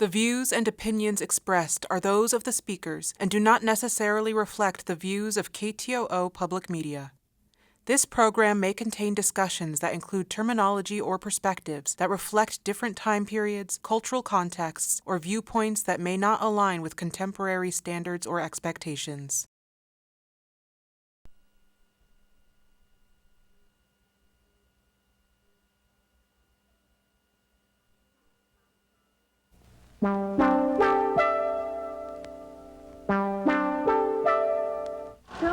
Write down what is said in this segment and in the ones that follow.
The views and opinions expressed are those of the speakers and do not necessarily reflect the views of KTOO Public Media. This program may contain discussions that include terminology or perspectives that reflect different time periods, cultural contexts, or viewpoints that may not align with contemporary standards or expectations. Tell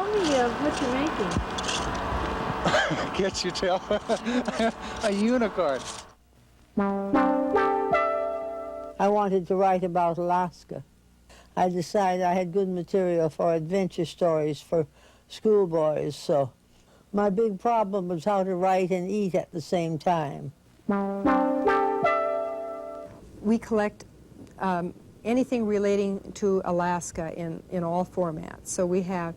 me what you're making. Can't you tell? A unicorn. I wanted to write about Alaska. I decided I had good material for adventure stories for schoolboys, so my big problem was how to write and eat at the same time. We collect anything relating to Alaska in all formats. So we have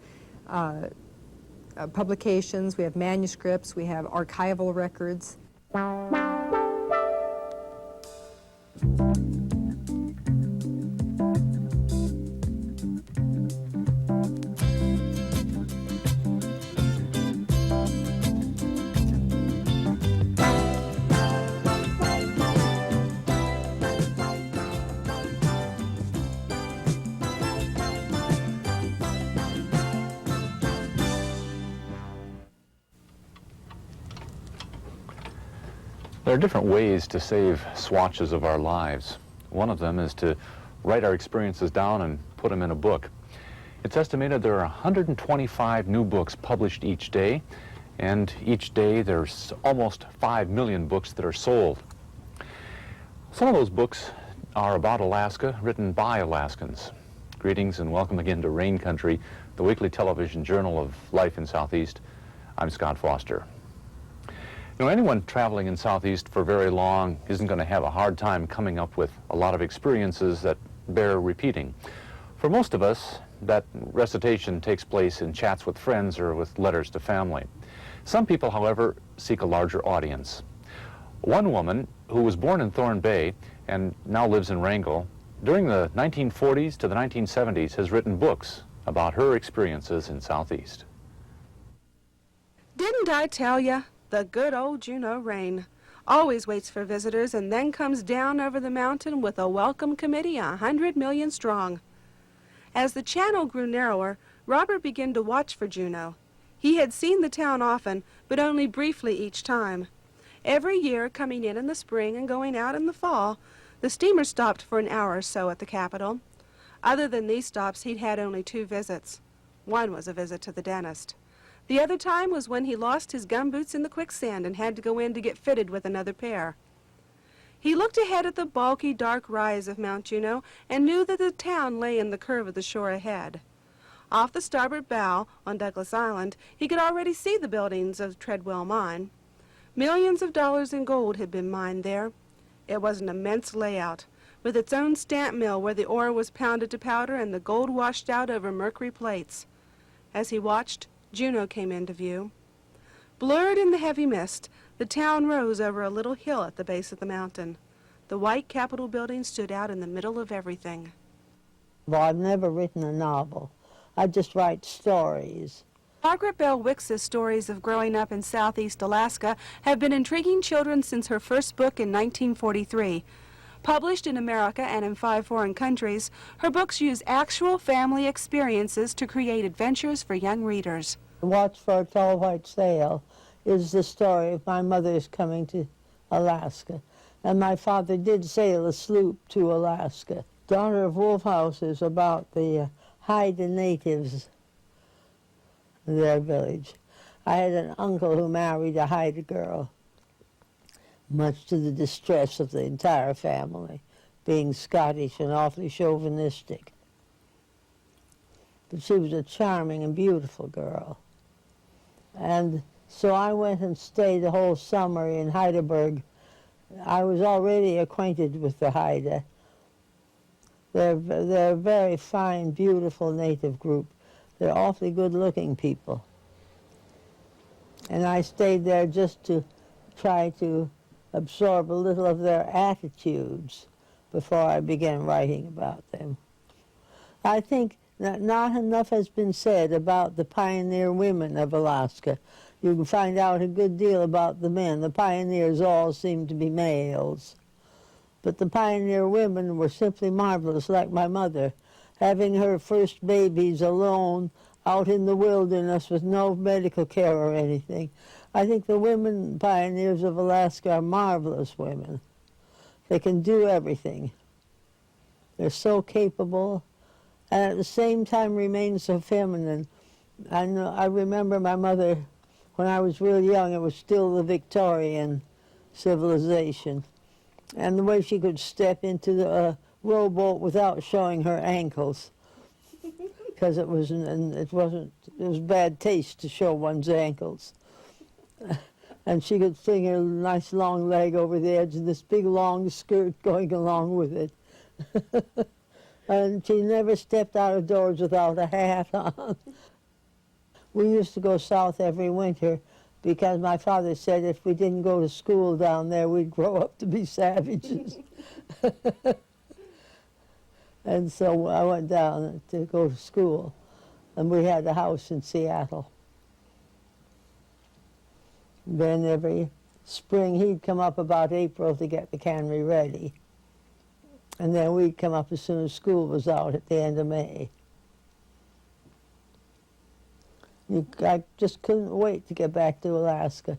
publications, we have manuscripts, we have archival records. There are different ways to save swatches of our lives. One of them is to write our experiences down and put them in a book. It's estimated there are 125 new books published each day, and each day there's almost 5 million books that are sold. Some of those books are about Alaska, written by Alaskans. Greetings and welcome again to Rain Country, the weekly television journal of life in Southeast. I'm Scott Foster. You know, anyone traveling in Southeast for very long isn't going to have a hard time coming up with a lot of experiences that bear repeating. For most of us, that recitation takes place in chats with friends or with letters to family. Some people, however, seek a larger audience. One woman who was born in Thorn Bay and now lives in Wrangell, during the 1940s to the 1970s has written books about her experiences in Southeast. Didn't I tell ya? The good old Juneau rain always waits for visitors and then comes down over the mountain with a welcome committee 100 million strong. As the channel grew narrower, Robert began to watch for Juneau. He had seen the town often, but only briefly each time. Every year, coming in the spring and going out in the fall, the steamer stopped for an hour or so at the capital. Other than these stops, he'd had only 2 visits. One was a visit to the dentist. The other time was when he lost his gumboots in the quicksand and had to go in to get fitted with another pair. He looked ahead at the bulky, dark rise of Mount Juneau and knew that the town lay in the curve of the shore ahead. Off the starboard bow, on Douglas Island, he could already see the buildings of Treadwell Mine. Millions of dollars in gold had been mined there. It was an immense layout, with its own stamp mill where the ore was pounded to powder and the gold washed out over mercury plates. As he watched, Juneau came into view. Blurred in the heavy mist, the town rose over a little hill at the base of the mountain. The white Capitol building stood out in the middle of everything. Well, I've never written a novel. I just write stories. Margaret Bell Wiks' stories of growing up in Southeast Alaska have been intriguing children since her first book in 1943. Published in America and in 5 foreign countries, her books use actual family experiences to create adventures for young readers. Watch for a Tall White Sail is the story of my mother's coming to Alaska. And my father did sail a sloop to Alaska. Daughter of Wolf House is about the Haida natives, their village. I had an uncle who married a Haida girl, much to the distress of the entire family, being Scottish and awfully chauvinistic. But she was a charming and beautiful girl. And so I went and stayed the whole summer in Heidelberg. I was already acquainted with the Haida. They're a very fine, beautiful native group. They're awfully good-looking people. And I stayed there just to try to absorb a little of their attitudes. before I began writing about them. I think that not enough has been said about the pioneer women of Alaska. You can find out a good deal about the men. The pioneers all seem to be males. But the pioneer women were simply marvelous, like my mother, having her first babies alone out in the wilderness with no medical care or anything. I think the women pioneers of Alaska are marvelous women. They can do everything. They're so capable, and at the same time remain so feminine. I remember my mother, when I was real young, it was still the Victorian civilization, and the way she could step into the rowboat without showing her ankles, because it was bad taste to show one's ankles. And she could fling her nice long leg over the edge and this big long skirt going along with it. And she never stepped out of doors without a hat on. We used to go south every winter because my father said if we didn't go to school down there, we'd grow up to be savages. And so I went down to go to school, and we had a house in Seattle. Then every spring he'd come up about April to get the cannery ready. And then we'd come up as soon as school was out at the end of May. I just couldn't wait to get back to Alaska.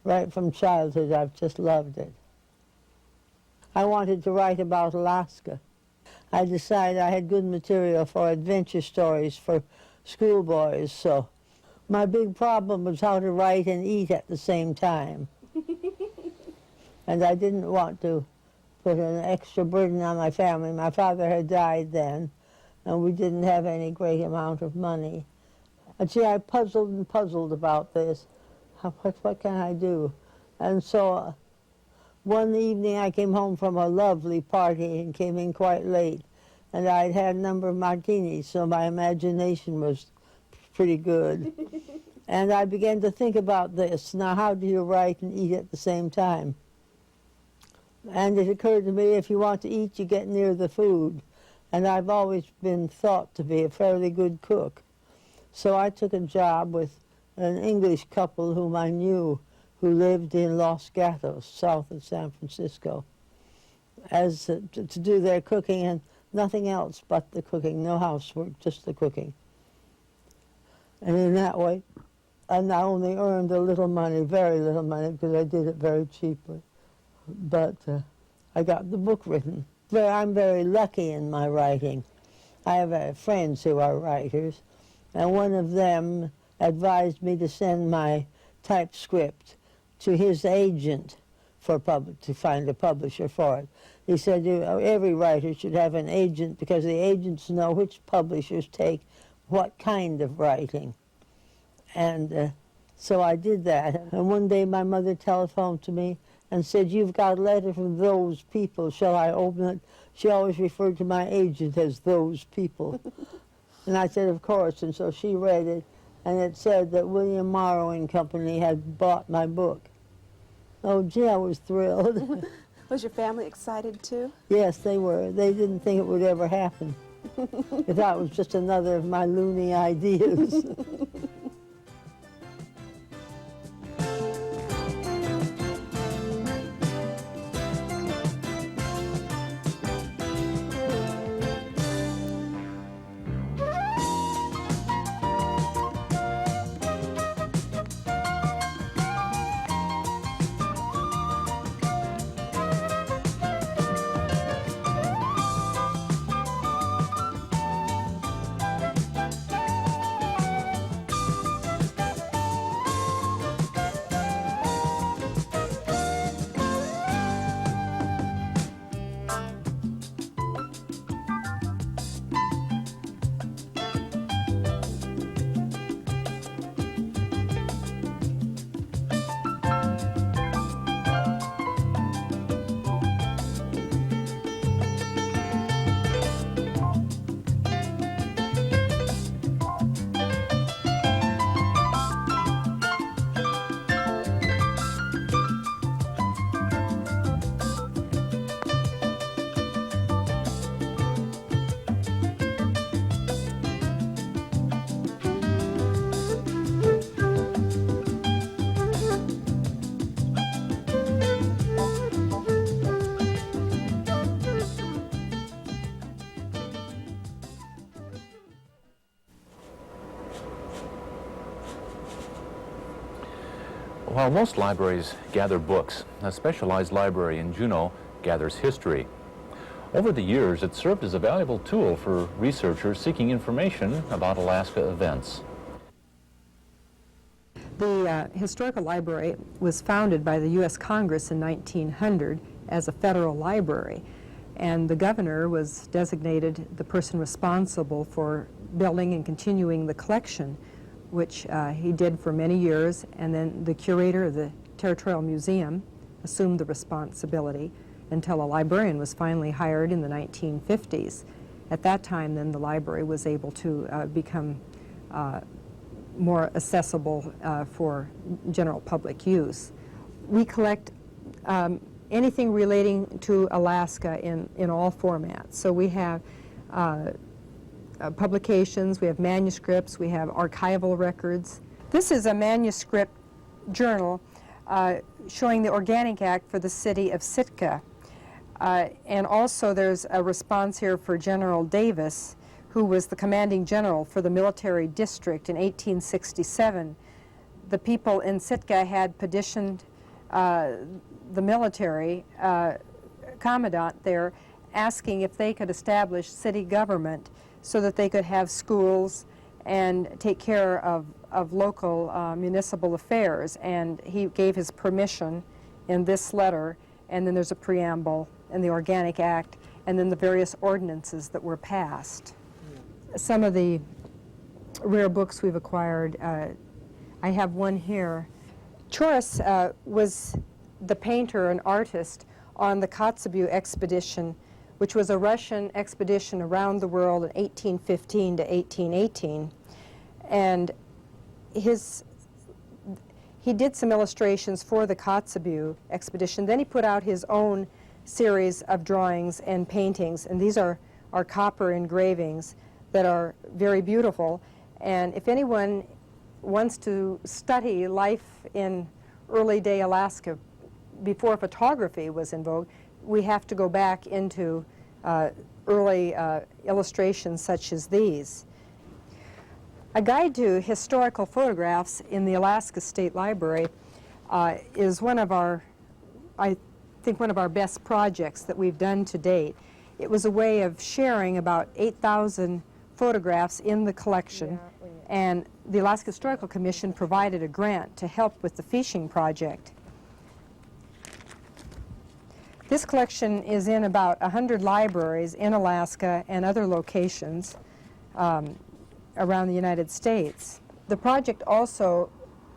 Right from childhood, I've just loved it. I wanted to write about Alaska. I decided I had good material for adventure stories for schoolboys, so my big problem was how to write and eat at the same time. And I didn't want to put an extra burden on my family. My father had died then, and we didn't have any great amount of money. And see, I puzzled and puzzled about this. What can I do? And so one evening I came home from a lovely party and came in quite late. And I'd had a number of martinis, so my imagination was pretty good. And I began to think about this. Now, how do you write and eat at the same time? And it occurred to me, if you want to eat, you get near the food. And I've always been thought to be a fairly good cook. So I took a job with an English couple whom I knew, who lived in Los Gatos, south of San Francisco, as to do their cooking and nothing else but the cooking, no housework, just the cooking. And in that way, I not only earned a little money, very little money, because I did it very cheaply, but I got the book written. I'm very lucky in my writing. I have friends who are writers, and one of them advised me to send my typescript to his agent to find a publisher for it. He said every writer should have an agent because the agents know which publishers take what kind of writing. And so I did that. And one day my mother telephoned to me and said, "You've got a letter from those people. Shall I open it?" She always referred to my agent as those people. And I said, "Of course." And so she read it, and it said that William Morrow and Company had bought my book. Oh, gee, I was thrilled. Was your family excited too? Yes, they were. They didn't think it would ever happen. They thought it was just another of my loony ideas. While most libraries gather books, a specialized library in Juneau gathers history. Over the years, it served as a valuable tool for researchers seeking information about Alaska events. The Historical Library was founded by the U.S. Congress in 1900 as a federal library, and the governor was designated the person responsible for building and continuing the collection, which he did for many years, and then the curator of the Territorial Museum assumed the responsibility until a librarian was finally hired in the 1950s. At that time, then, the library was able to become more accessible for general public use. We collect anything relating to Alaska in all formats. So we have publications, we have manuscripts, we have archival records. This is a manuscript journal showing the Organic Act for the city of Sitka. And also there's a response here for General Davis, who was the commanding general for the military district in 1867. The people in Sitka had petitioned the military commandant there, asking if they could establish city government so that they could have schools and take care of local municipal affairs. And he gave his permission in this letter, and then there's a preamble and the Organic Act, and then the various ordinances that were passed. Some of the rare books we've acquired, I have one here. Choris was the painter and artist on the Kotzebue expedition, which was a Russian expedition around the world in 1815 to 1818. And he did some illustrations for the Kotzebue expedition. Then he put out his own series of drawings and paintings, and these are copper engravings that are very beautiful. And if anyone wants to study life in early day Alaska before photography was in vogue, we have to go back into early illustrations such as these. A guide to historical photographs in the Alaska State Library is one of our, I think, one of our best projects that we've done to date. It was a way of sharing about 8,000 photographs in the collection, and the Alaska Historical Commission provided a grant to help with the fishing project. This collection is in about 100 libraries in Alaska and other locations around the United States. The project also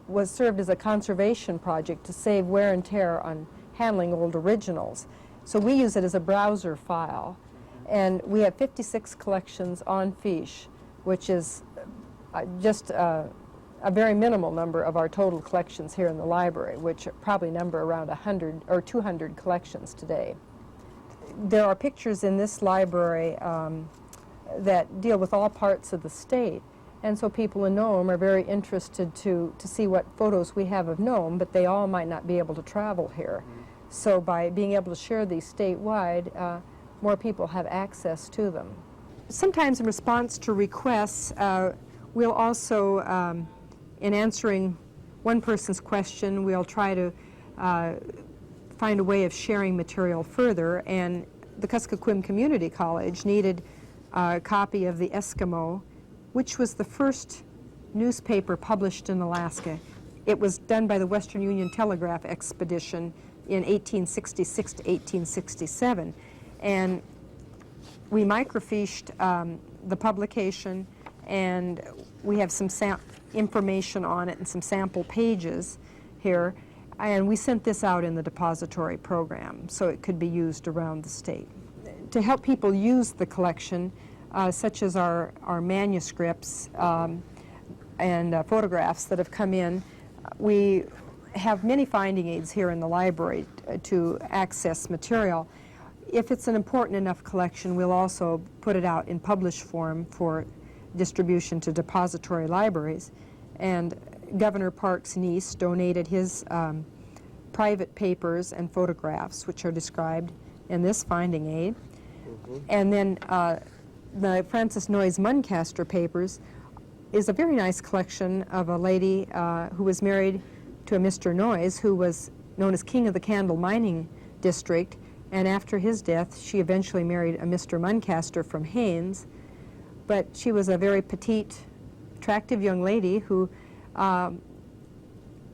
was served as a conservation project to save wear and tear on handling old originals. So we use it as a browser file. And we have 56 collections on fish, which is just a very minimal number of our total collections here in the library, which probably number around 100 or 200 collections today. There are pictures in this library that deal with all parts of the state, and so people in Nome are very interested to see what photos we have of Nome, but they all might not be able to travel here. So by being able to share these statewide, more people have access to them. Sometimes in response to requests, we'll also, in answering one person's question, we'll try to find a way of sharing material further, and the Kuskokwim Community College needed a copy of the Eskimo, which was the first newspaper published in Alaska. It was done by the Western Union Telegraph Expedition in 1866 to 1867. And we microfished the publication, and we have some information on it and some sample pages here. And we sent this out in the depository program so it could be used around the state. To help people use the collection, such as our manuscripts and photographs that have come in, we have many finding aids here in the library to access material. If it's an important enough collection, we'll also put it out in published form for distribution to depository libraries. And Governor Park's niece donated his private papers and photographs, which are described in this finding aid. And then the Frances Noyes Muncaster papers is a very nice collection of a lady who was married to a Mr. Noyes, who was known as King of the Candle Mining District, and after his death, she eventually married a Mr. Muncaster from Haines. But she was a very petite, attractive young lady who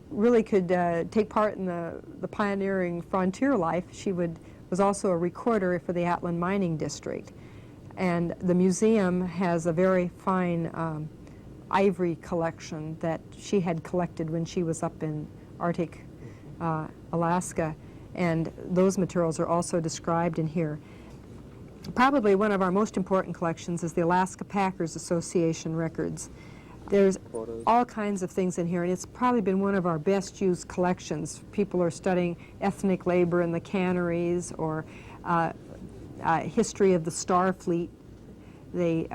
really could take part in the pioneering frontier life. She was also a recorder for the Atlan Mining District. And the museum has a very fine ivory collection that she had collected when she was up in Arctic Alaska. And those materials are also described in here. Probably one of our most important collections is the Alaska Packers Association records. There's all kinds of things in here, and it's probably been one of our best used collections. People are studying ethnic labor in the canneries, or history of the Star Fleet. They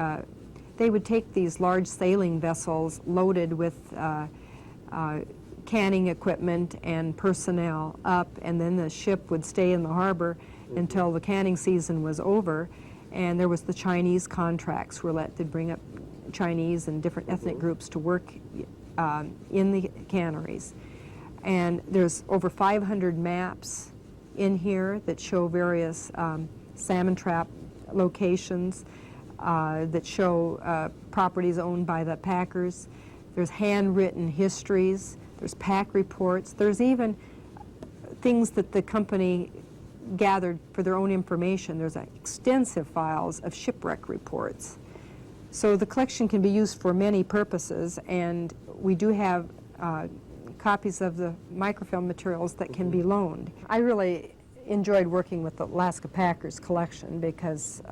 would take these large sailing vessels loaded with canning equipment and personnel up, and then the ship would stay in the harbor until the canning season was over, and there was the Chinese contracts where they'd bring up Chinese and different ethnic groups to work in the canneries. And there's over 500 maps in here that show various salmon trap locations, that show properties owned by the packers. There's handwritten histories. There's pack reports. There's even things that the company gathered for their own information. There's extensive files of shipwreck reports. So the collection can be used for many purposes, and we do have copies of the microfilm materials that can be loaned. I really enjoyed working with the Alaska Packers collection because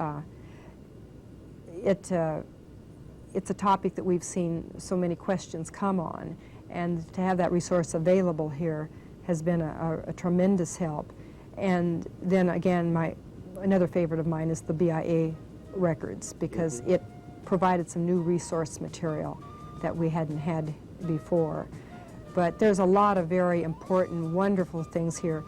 it's a topic that we've seen so many questions come on, and to have that resource available here has been a tremendous help. And then again, another favorite of mine is the BIA records, because it provided some new resource material that we hadn't had before. But there's a lot of very important, wonderful things here.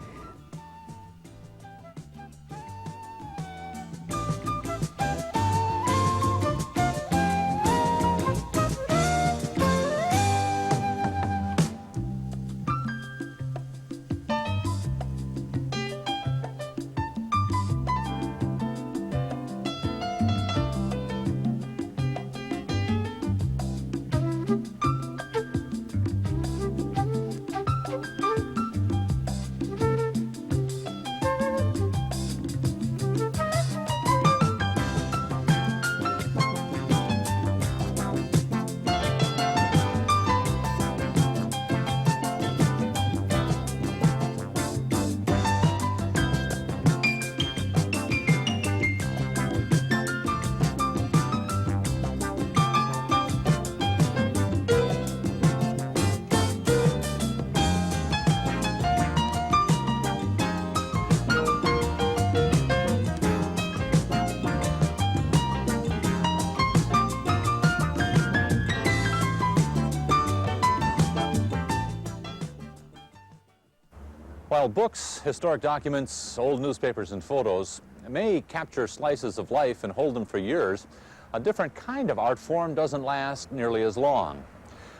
While books, historic documents, old newspapers, and photos may capture slices of life and hold them for years, a different kind of art form doesn't last nearly as long.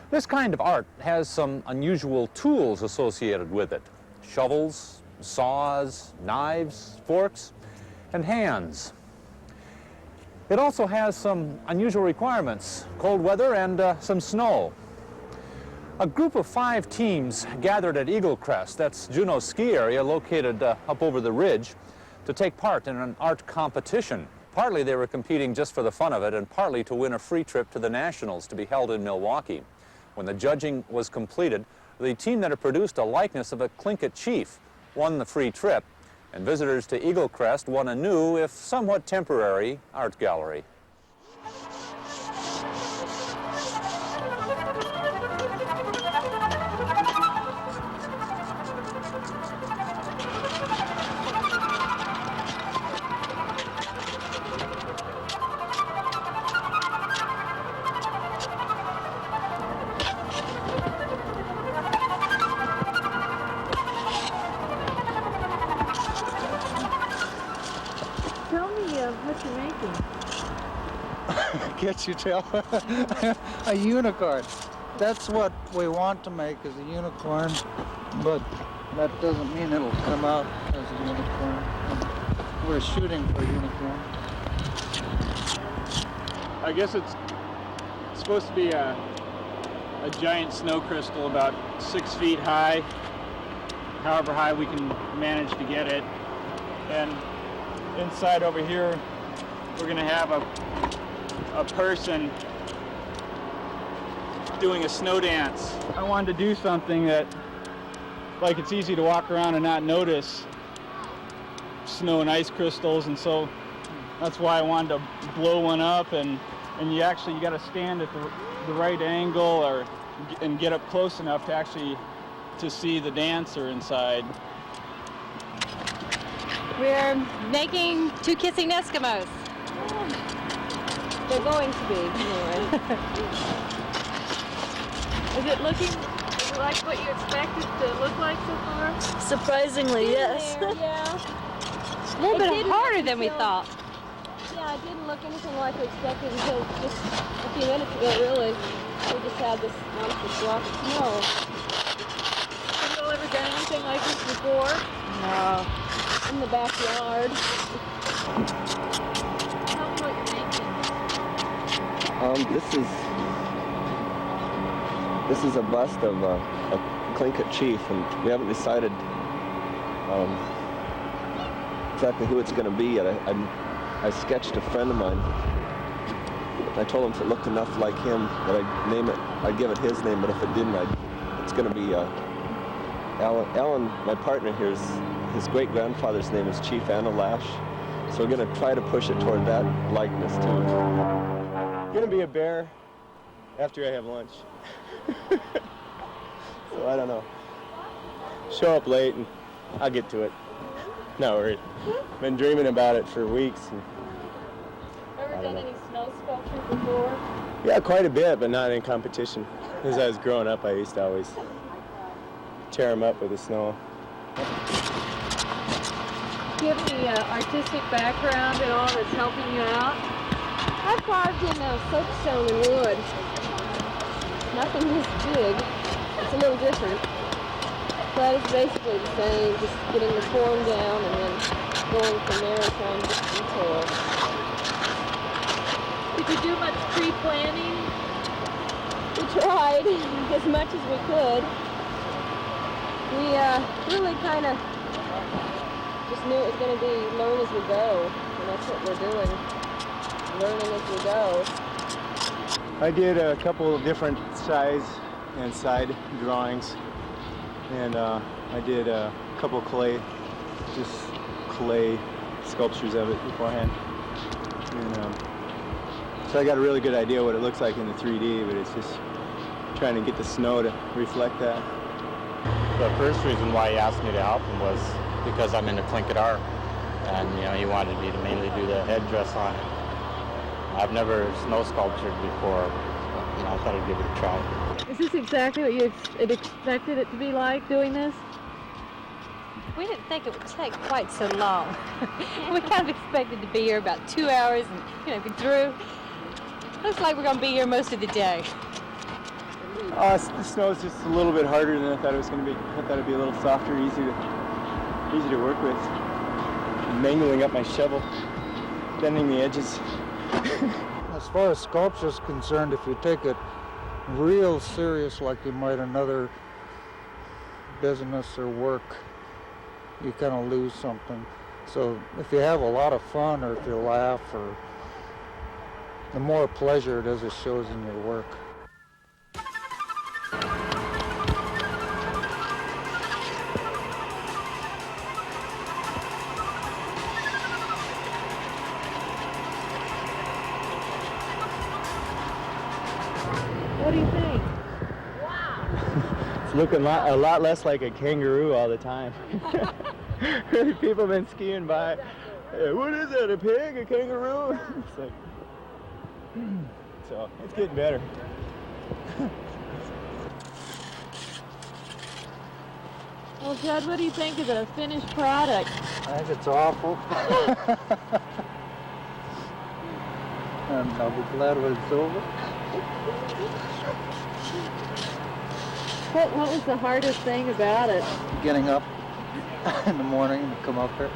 This kind of art has some unusual tools associated with it: shovels, saws, knives, forks, and hands. It also has some unusual requirements: cold weather and some snow. A group of 5 teams gathered at Eaglecrest, that's Juneau's ski area located up over the ridge, to take part in an art competition. Partly they were competing just for the fun of it, and partly to win a free trip to the Nationals to be held in Milwaukee. When the judging was completed, the team that had produced a likeness of a Tlingit chief won the free trip, and visitors to Eaglecrest won a new, if somewhat temporary, art gallery. Tell me what you're making. Can't you tell? A unicorn. That's what we want to make, is a unicorn, but that doesn't mean it'll come out as a unicorn. We're shooting for a unicorn. I guess it's supposed to be a giant snow crystal about 6 feet high, however high we can manage to get it. And inside over here, we're gonna have a person doing a snow dance. I wanted to do something that, like, it's easy to walk around and not notice snow and ice crystals, and so that's why I wanted to blow one up, and you got to stand at the right angle and get up close enough to actually to see the dancer inside. We're making two kissing Eskimos. They're going to be, anyway. Is it like what you expected to look like so far? Surprisingly, yes. There, yeah. A little bit harder than we thought. Yeah, it didn't look anything like we expected until just a few minutes ago, really. We just had this monstrous block of snow. Have you all ever done anything like this before? No. In the backyard. Tell me what you're making. This is a bust of a Tlingit chief, and we haven't decided exactly who it's going to be yet. I sketched a friend of mine. I told him if it looked enough like him that I'd name it. I'd give it his name, but if it didn't, it's going to be Alan. Alan, my partner here, his great-grandfather's name is Chief Analash, so we're going to try to push it toward that likeness too. Gonna be a bear after I have lunch. So I don't know. Show up late and I'll get to it. Not worried. Been dreaming about it for weeks. Ever done any snow sculpture before? Yeah, quite a bit, but not in competition. As I was growing up, I used to always tear them up with the snow. Do you have any artistic background at all that's helping you out? I've carved in soapstone and wood. Nothing this big. It's a little different. But it's basically the same, just getting the form down and then going from there and trying to get details. Did you do much pre-planning? We tried as much as we could. We really kind of just knew it was going to be learn as we go, and that's what we're doing. Learning as we go. I did a couple of different size and side drawings, and I did a couple of clay sculptures of it beforehand. And, so I got a really good idea what it looks like in the 3D, but it's just trying to get the snow to reflect that. The first reason why he asked me to help him was because I'm into Tlingit art, and he wanted me to mainly do the headdress on it. I've never snow sculptured before, but, I thought I'd give it a try. Is this exactly what you expected it to be like, doing this? We didn't think it would take quite so long. We kind of expected to be here about 2 hours and, be through. Looks like we're going to be here most of the day. The snow's just a little bit harder than I thought it was going to be. I thought it'd be a little softer, easy to work with. I'm mangling up my shovel, bending the edges. As far as sculpture is concerned, if you take it real serious like you might another business or work, you kind of lose something. So if you have a lot of fun, or if you laugh, or the more pleasure it is, it shows in your work. What do you think? It's looking a lot less like a kangaroo all the time. People have been skiing by. Hey, what is that, a pig, a kangaroo? It's like, so it's getting better. Well, Judd, what do you think of the finished product? I think it's awful. And I'll be glad when it's over. What was the hardest thing about it? Getting up in the morning and come up here.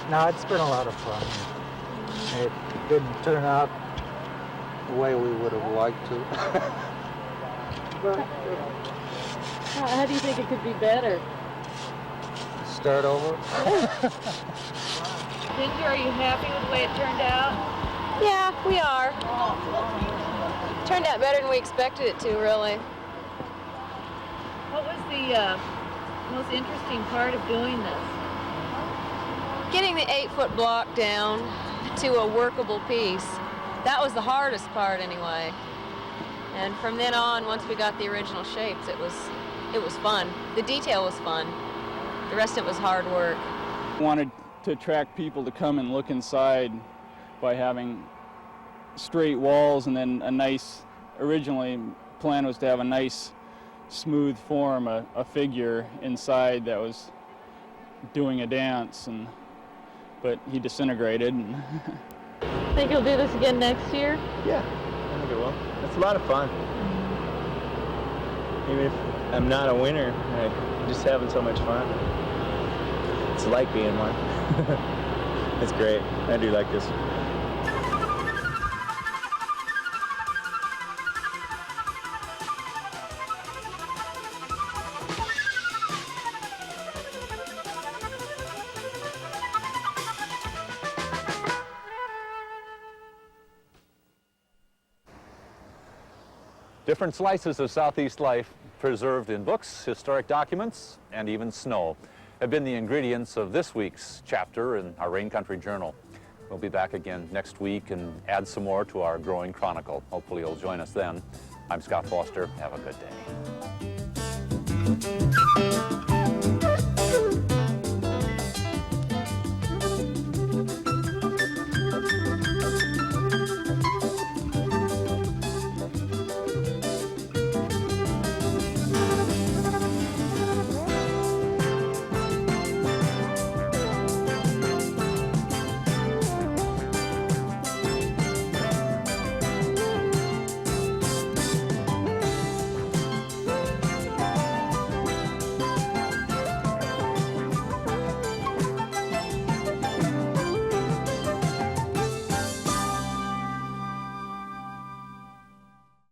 No, it's been a lot of fun. It didn't turn out the way we would have liked to. How do you think it could be better? Start over. Ginger, are you happy with the way it turned out? Yeah, we are. Turned out better than we expected it to, really. What was the most interesting part of doing this? Getting the 8-foot block down to a workable piece. That was the hardest part anyway. And from then on, once we got the original shapes, it was fun. The detail was fun. The rest of it was hard work. I wanted to attract people to come and look inside by having straight walls and then a nice, originally plan was to have a nice smooth form, a figure inside that was doing a dance, but he disintegrated. Think you'll do this again next year? Yeah, I think it will. It's a lot of fun. Even if I'm not a winner, I'm just having so much fun. It's like being one. It's great. I do like this. Different slices of Southeast life preserved in books, historic documents, and even snow have been the ingredients of this week's chapter in our Rain Country Journal. We'll be back again next week and add some more to our growing chronicle. Hopefully you'll join us then. I'm Scott Foster. Have a good day.